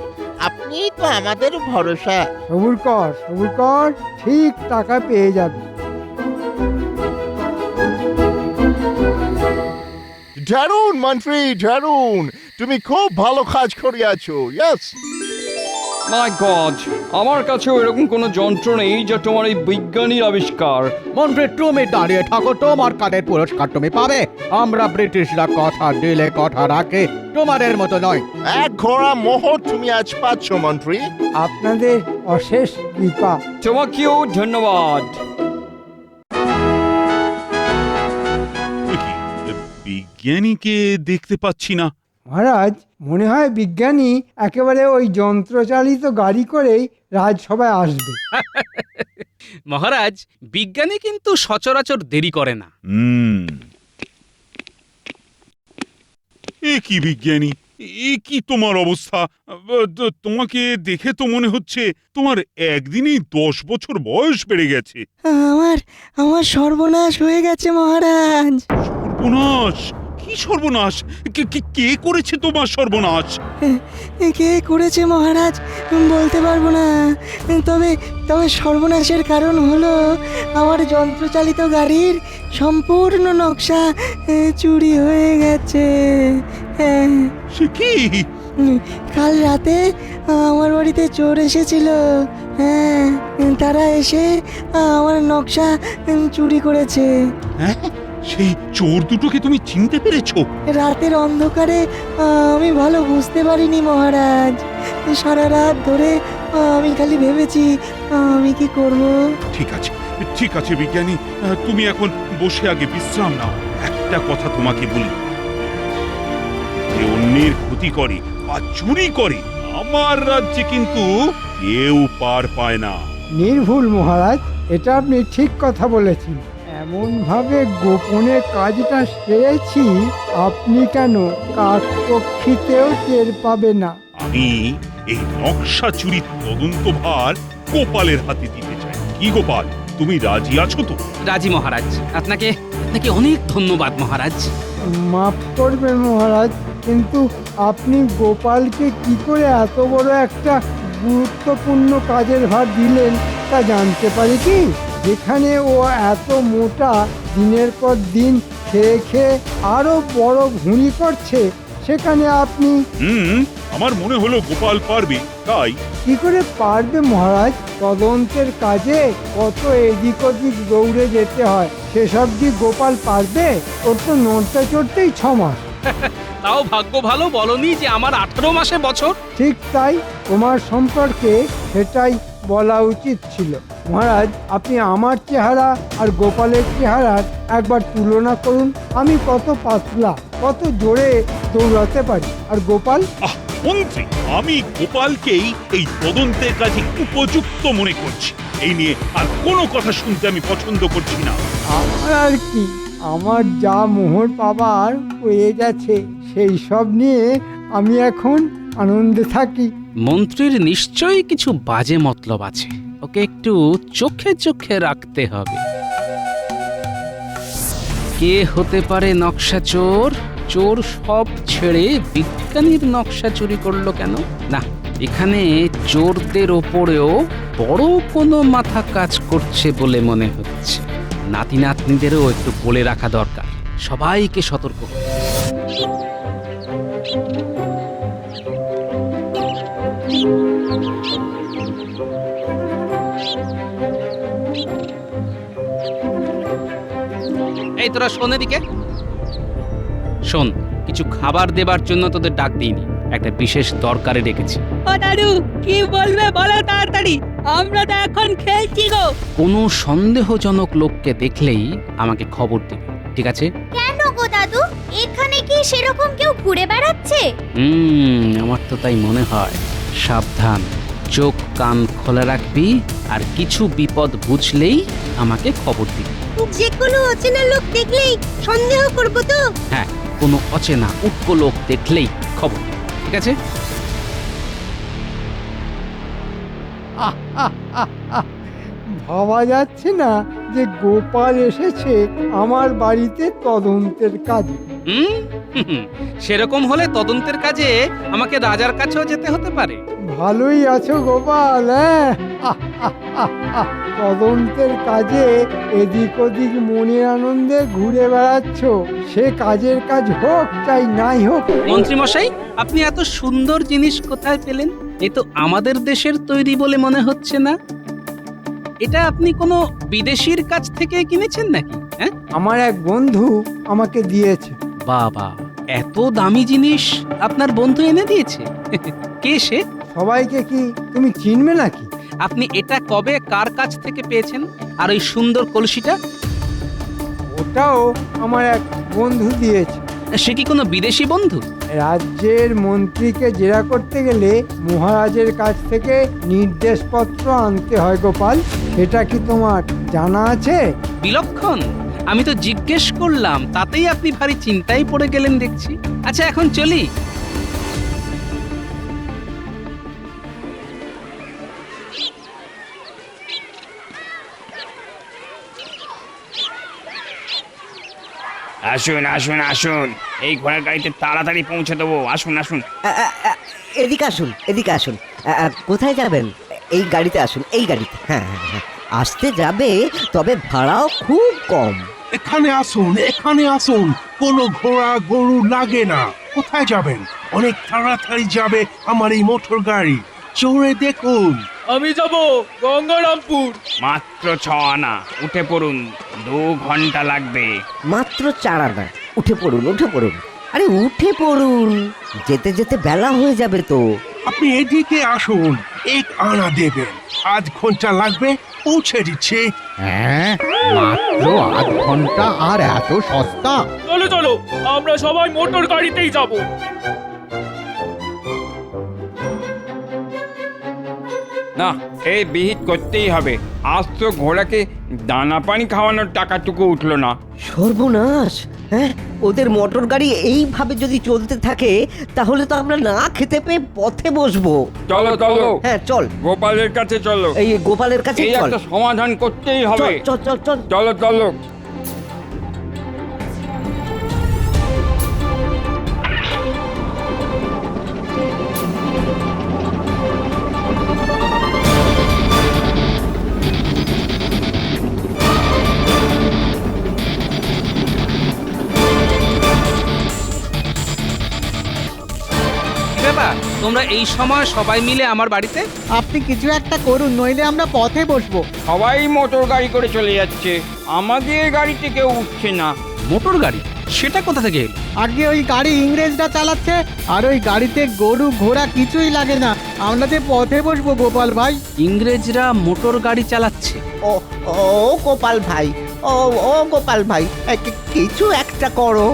আপনি তো আমাদের ভরসা। সবুর কর, ঠিক টাকা পেয়ে যাবে। দারুণ মন্ত্রী, দারুণ, তুমি খুব ভালো কাজ করিয়াছো। ইয়েস। মাই গড, আমার কাছেও এরকম কোনো যন্ত্র নেই যা তোমার এই বিজ্ঞানীর আবিষ্কার। মন্ত্রী, তুমি দাঁড়িয়ে থাকো, তোমার কাজের পুরস্কার তুমি পাবে। আমরা ব্রিটিশরা কথা দিলে কথা রাখে, তোমাদের মতো নয়। এক ঘোড়া মোহর তুমি আজ পাচ্ছ মন্ত্রী। আপনাদের অশেষ কৃপা। তোমাকেও ধন্যবাদ। বিজ্ঞানীকে দেখতে পাচ্ছি না। মহারাজ, মনে হয় বিজ্ঞানী একেবারে ওই যন্ত্রচালিত গাড়ি করেই রাজসভায় আসবে। মহারাজ, বিজ্ঞানী কিন্তু সচরাচর দেরি করে না। এ কি বিজ্ঞানী, এ কি তোমার অবস্থা? তোমাকে দেখে তো মনে হচ্ছে তোমার একদিনেই 10 বছর বয়স বেড়ে গেছে। আমার সর্বনাশ হয়ে গেছে মহারাজ। সর্বনাশ? কি সর্বনাশ? কে করেছে তোমার সর্বনাশ? কে করেছে মহারাজ বলতে পারবো না, তবে সর্বনাশের কারণ হলো আমার যন্ত্রচালিত গাড়ির সম্পূর্ণ নকশা চুরি হয়ে গেছে। সে কি? কাল রাতে আমার বাড়িতে চোর এসেছিল। হ্যাঁ, তারা এসে আমার নকশা চুরি করেছে। হ্যাঁ, সেই চোর দুটোকে তুমি চিনতে পেরেছো? রাতের অন্ধকারে আমি ভালো বুঝতে পারিনি মহারাজ। সারা রাত ধরে আমি খালি ভেবেছি আমি কি করব। ঠিক আছে বিজ্ঞানী, তুমি এখন বসে আগে বিশ্রাম নাও। একটা কথা তোমাকে বলি, যে অন্যের ক্ষতি করে বা চুরি করে আমার রাজ্যে কিন্তু কেউ পার পায় না। নির্ভুল মহারাজ, এটা আপনি ঠিক কথা বলেছেন। এমন ভাবে গোপনে কাজটা সেরেছি, আপনি কেন কাকপক্ষীতেও টের পাবে না। আমি এই নকশা চুরির তদন্তভার গোপালের হাতে দিতে চাই। কি গোপাল, তুমি রাজি আছো তো? রাজি মহারাজ। আপনাকে অনেক ধন্যবাদ মহারাজ। মাফ করবেন মহারাজ, কিন্তু আপনি গোপালকে কি করে এত বড় একটা গুরুত্বপূর্ণ কাজের ভার দিলেন তা জানতে পারি কি? যেখানে ও এত মোটা, দিনের পর দিন খেয়ে খেয়ে আরো বড় ভুঁড়ি করছে, সেখানে আপনি... আমার মনে হলো গোপাল পারবে, তাই। কি করে পারবে মহারাজ? তদন্তের কাজে কত এদিক ওদিক দৌড়ে যেতে হয়, সেসব কি গোপাল পারবে? ওর তো নড়তে চড়তেই 6 মাস। তাও ভাগ্য ভালো বলনি যে আমার 18 মাসে বছর। ঠিক তাই, তোমার সম্পর্কে সেটাই বলা উচিত ছিল। মহারাজ, আপনি আমার চেহারা আর গোপালের চেহারার একবার তুলনা করুন। আমি কত পাতলা, কত জোরে দৌড়াতে পারি, আর গোপাল... মন্ত্রী, আমি গোপালকেই এই তদন্তের কাজে উপযুক্ত মনে করছি। এই নিয়ে আর কোনো কথা শুনতে আমি পছন্দ করছি না। আমার আর কি, আমার যা মোহর পাবার হয়ে গেছে, সেই সব নিয়ে আমি এখন আনন্দে থাকি। মন্ত্রীর নিশ্চয়ই কিছু বাজে মতলব আছে, ওকে একটু চোখে চোখে রাখতে হবে। কে হতে পারে নকশা চোর? চোর সব ছেড়ে বিজ্ঞানীর নকশা চুরি করলো কেন? না, এখানে চোরদের ওপরেও বড় কোনো মাথা কাজ করছে বলে মনে হচ্ছে। নাতি নাতনিদেরও একটু বলে রাখা দরকার, সবাইকে সতর্ক করতে। এই তোরা শোন, এদিকে শোন। কিছু খাবার দেবার জন্য তোদের ডাক দিইনি, একটা বিশেষ দরকারে ডেকেছি। ও দাদু, কি বলবে বলো তাড়াতাড়ি, আমরা তো এখন খেলছি গো। কোনো সন্দেহজনক লোককে দেখলেই আমাকে খবর দিবে, ঠিক আছে? কেন গো দাদু, এখানে কি সেরকম কেউ ঘুরে বেড়াচ্ছে? আমার তো তাই মনে হয়। সাবধান, চোখ কান খোলা রাখবি, আর কিছু বিপদ বুঝলেই আমাকে খবর দিবি। যে কোনো অচেনা লোক দেখলেই সন্দেহ করব তো? হ্যাঁ, কোনো অচেনা উটকো লোক দেখলেই খবর, ঠিক আছে? ভাবা যাচ্ছে না যে গোপাল এসেছে আমার বাড়িতে তদন্তের কাজে। হুম সেরকম হলে তদন্তের কাজে আমাকে রাজার কাছেও যেতে হতে পারে। ভালোই আছো গোপাল, হ্যাঁ? তদন্তের কাজে এদিক ওদিক মনের আনন্দে ঘুরে বেড়াচ্ছ। সে কাজের কাজ হোক চাই নাই হোক। মন্ত্রী মশাই, আপনি এত সুন্দর জিনিস কোথায় পেলেন? এ তো আমাদের দেশের তৈরি বলে মনে হচ্ছে না। এটা আপনি কোনো বিদেশির কাছ থেকে কিনেছেন নাকি? হ্যাঁ, আমার এক বন্ধু আমাকে দিয়েছে। বাবা, এত দামি জিনিস আপনার বন্ধু এনে দিয়েছে? কে সে? সবাইকে কি তুমি চিনবে নাকি? আপনি এটা কবে কার কাছ থেকে পেয়েছেন? আর ওই সুন্দর কলসিটা? ওটাও আমার এক বন্ধু দিয়েছে। সে কি কোনো বিদেশি বন্ধু? রাজ্যের মন্ত্রীকে জেরা করতে গেলে মহারাজের কাছ থেকে নির্দেশপত্র আনতে হয় গোপাল। সেটা কি তোমার জানা আছে? বিলক্ষণ, আমি তো জিজ্ঞেস করলাম, তাতেই আপনি ভারী চিন্তায় পড়ে গেলেন দেখছি। আচ্ছা, এখন চলি। আসুন আসুন আসুন, এই ঘোড়ার গাড়িতে তাড়াতাড়ি পৌঁছে দেবো। আসুন আসুন। এদিকে আসুন, এদিকে আসুন। কোথায় যাবেন? এই গাড়িতে আসুন, এই গাড়িতে। হ্যাঁ হ্যাঁ হ্যাঁ, আসতে যাবে, তবে ভাড়াও খুব কম। এখানে আসুন, এখানে আসুন, কোনো ঘোড়া গরু লাগে না। কোথায় যাবেন? অনেক তাড়াতাড়ি যাবে আমার এই মোটর গাড়ি। চড়ে দেখুন। আমি যাব গঙ্গারামপুর। মাত্র 6 আনা, উঠে পড়ুন, 2 ঘন্টা লাগবে। মাত্র 4 আনা, উঠে পড়ুন, উঠে পড়ুন। আরে উঠে পড়ুন, যেতে যেতে বেলা হয়ে যাবে তো। আপনি এদিকে আসুন, 1 আনা দেবেন। 8 ঘন্টা লাগবে, পৌঁছে দিচ্ছে। হ্যাঁ, মাত্র 8 ঘন্টা, আর এত সস্তা? চলো চলো, আমরা সবাই মোটর গাড়িতেই যাব। না, এই বিহিত করতেই হবে। আজ তো ঘোড়াকে দানা পানি খাওয়ানোর টাকাটুকু উঠলো না। সর্বনাশ! হ্যাঁ, ওদের মোটর গাড়ি এইভাবে যদি চলতে থাকে তাহলে তো আমরা না খেতে পেয়ে পথে বসবো। চলো চলো। হ্যাঁ চল, গোপালের কাছে চলো। এই গোপালের কাছে এই চল। একটা সমাধান করতেই হবে। চল চল চল, চলো চলো। তোমরা এই সময় সবাই মিলে আমার বাড়িতে? আপনি কিছু একটা করুন, নইলে আমরা পথে বসবো। সবাই মোটর গাড়ি করে চলে যাচ্ছে, আমাদের গাড়িতে কেউ উঠছে না। মোটর গাড়ি? সেটা কোথা থেকে এলো? আগে ওই গাড়ি ইংরেজরা চালাচ্ছে, আর ওই গাড়িতে গরু ঘোড়া কিছুই লাগে না। আমরা যে পথে বসবো গোপাল ভাই। ইংরেজরা মোটর গাড়ি চালাচ্ছে? ও ও গোপাল ভাই, ও ও গোপাল ভাই, কিছু একটা করো,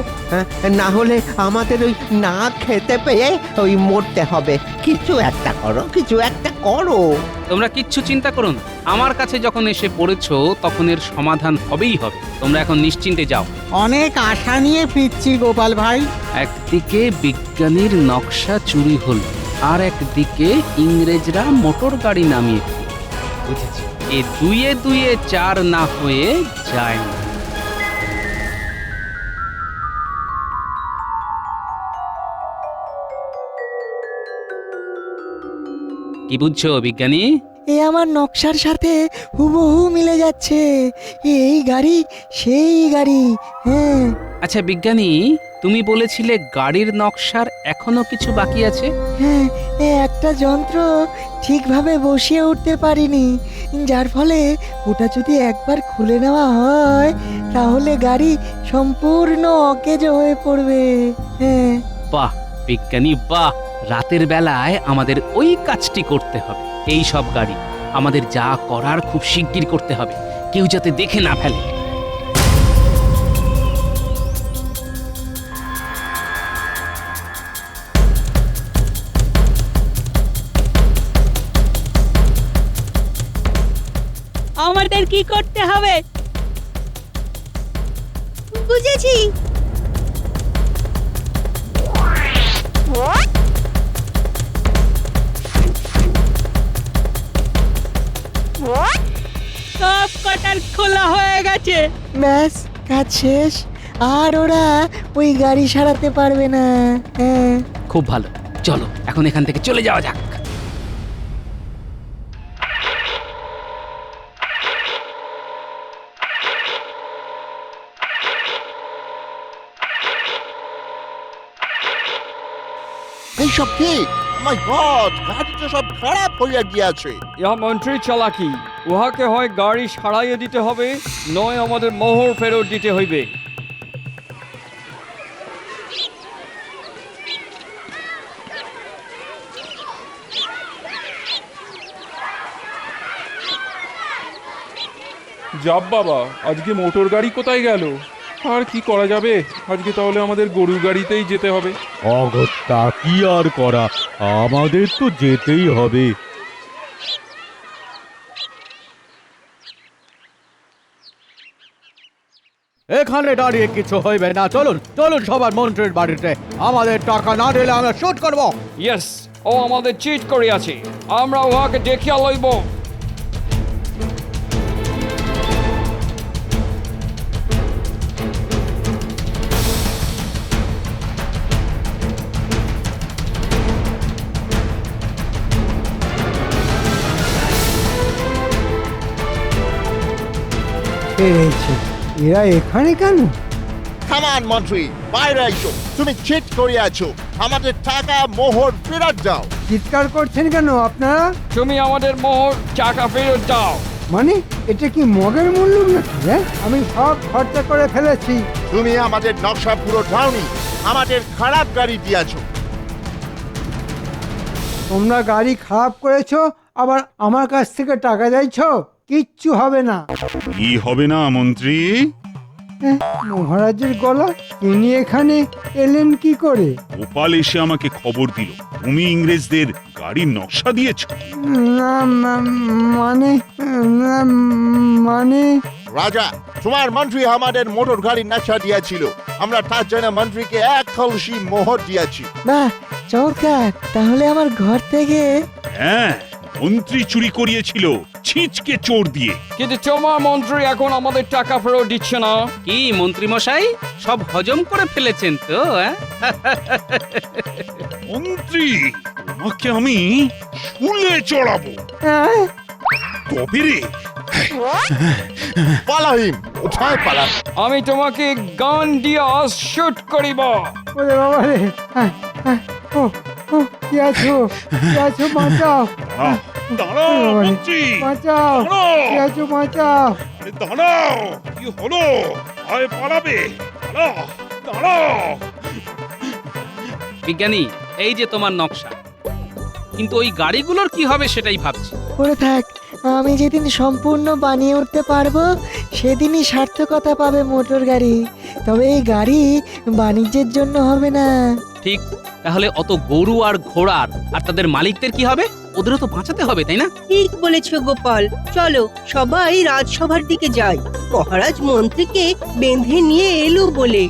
না হলে আমাদের ওই না খেতে পেয়ে ওই মরতে হবে। কিছু একটা করো, কিছু একটা করো। তোমরা কিচ্ছু চিন্তা করো না, আমার কাছে যখন এসে পড়েছো তখন এর সমাধান হবেই হবে। তোমরা এখন নিশ্চিন্তে যাও। অনেক আশা নিয়ে ফিরছি গোপাল ভাই। একদিকে বিজ্ঞানীর নকশা চুরি হল, আর একদিকে ইংরেজরা মোটর গাড়ি নামিয়ে দিল। বুঝেছি, এ দুয়ে দুয়ে 4 না হয়ে যায় না। কি বুঝছো বিজ্ঞানী? এ আমার নকশার সাথে হুবহু মিলে যাচ্ছে। এই গাড়ি সেই গাড়ি। হ্যাঁ। আচ্ছা বিজ্ঞানী, তুমি বলেছিলে গাড়ির নকশার এখনো কিছু বাকি আছে? হ্যাঁ, একটা যন্ত্র ঠিকভাবে বসিয়ে উঠতে পারিনি, যার ফলে ওটা যদি একবার খুলে নেওয়া হয় তাহলে গাড়ি সম্পূর্ণ অকেজ হয়ে পড়বে। হ্যাঁ। বাহ বিজ্ঞানী বাহ, রাতের বেলায় আমাদের ওই কাজটি করতে হবে। এই সব গাড়ি আমাদের যা করার খুব শিগগির করতে হবে, কেউ যাতে দেখে না ফেলে। আমাদের কি করতে হবে? বুঝেছি। সব কটার খোলা হয়ে গেছে। ব্যাস কাজ শেষ। আর ওরা ওই গাড়ি সারাতে পারবে না। হ্যাঁ খুব ভালো, চলো এখন এখান থেকে চলে যাওয়া যাক। এইসব কি? মাই গড, গাড়িটা সব খারাপ হইয়া গিয়াছে। ইহা মন্ত্রী চালাকি। উহাকে হয় গাড়ি সারাইয়ে দিতে হবে, নয় আমাদের মোহর ফেরত দিতে হইবে। যাব বাবা, আজকে মোটর গাড়ি কোথায় গেল? আর কি করা যাবে, আজকে তাহলে আমাদের গরুর গাড়িতেই যেতে হবে। অগত্যা কি আর করা, আমাদের তো যেতেই হবে। এখানে দাঁড়িয়ে কিছু হইবে না, চলুন চলুন সবার মন্ত্রীর বাড়িতে। আমাদের টাকা না দিলে আমরা শুট করব। ইয়েস, ও আমাদের চিট করিয়াছে, আমরা উহাকে দেখিয়া লইব। পেরেছে, এরা এখানে কেন? কামান মন্ত্রী, বাইরে আইসো। তুমি চিট করিয়াছো, আমাদের টাকা মোহর ফেরত দাও। চিৎকার করছেন কেন আপনারা? তুমি আমাদের মোহর টাকা ফেরত দাও। মানে এটা কি মগের মূল্য নাকি? হ্যাঁ, আমি সব খরচা করে ফেলেছি। তুমি আমাদের নকশা পুরো দাওনি, আমাদের খারাপ গাড়ি দিয়াছো। তোমরা গাড়ি খারাপ করেছো, আবার আমার কাছ থেকে টাকা চাইছো? কিচ্ছু হবে না। কি হবে না মন্ত্রী? মহারাজের গলা, তিনি এখানে এলেন কি করে? গোপাল এসে আমাকে খবর দিল তুমি ইংরেজদের গাড়ির নকশা দিয়েছো। না মানে রাজা, তোমার মন্ত্রী আমাদের মোটর গাড়ির নকশা দিয়েছিল, আমরা তার জন্য মন্ত্রীকে 1 কলসি মোহর দিয়েছি। বাহ, চমৎকার। তাহলে আমার ঘর থেকে হ্যাঁ, মন্ত্রী চুরি করিয়েছিল ছিচকে চোর দিয়ে। কিন্তু তোমার মন্ত্রী এখন আমাদের টাকা ফেরত দিচ্ছে না। কি মন্ত্রী মশাই, সব হজম করে ফেলেছেন তো? মন্ত্রী, তোমাকে আমি শুলে চড়াবো। তবে রে, পালাহিম, কোথায় পালা? আমি তোমাকে গান দিয়া শুট করিব। ওরে বাবা রে, ও ও কি আছো, কি আছো, বাঁচাও, দাঁড়াও মন্ত্রী, বাঁচাও, কি আছো, বাঁচাও। আরে দাঁড়াও, কি হলো? আয় পালাবে, দাঁড়াও দাঁড়াও। বিজ্ঞানী, এই যে তোমার নকশা, কিন্তু ওই গাড়িগুলোর কি হবে সেটাই ভাবছি। করে থাক, আমি যেদিন সম্পূর্ণ বানিয়ে উঠতে পারবো সেদিনই সার্থকতা পাবে মোটর গাড়ি। তবে এই গাড়ি বাণিজ্যের জন্য হবে না। ঠিক, তাহলে অত গরু আর ঘোড়ার আর তাদের মালিকদের কি হবে? ওদেরও তো বাঁচাতে হবে, তাই না? ঠিক বলেছ গোপাল, চলো সবাই রাজসভার দিকে যাই। মহারাজ মন্ত্রীকে বেঁধে নিয়ে এলো বলে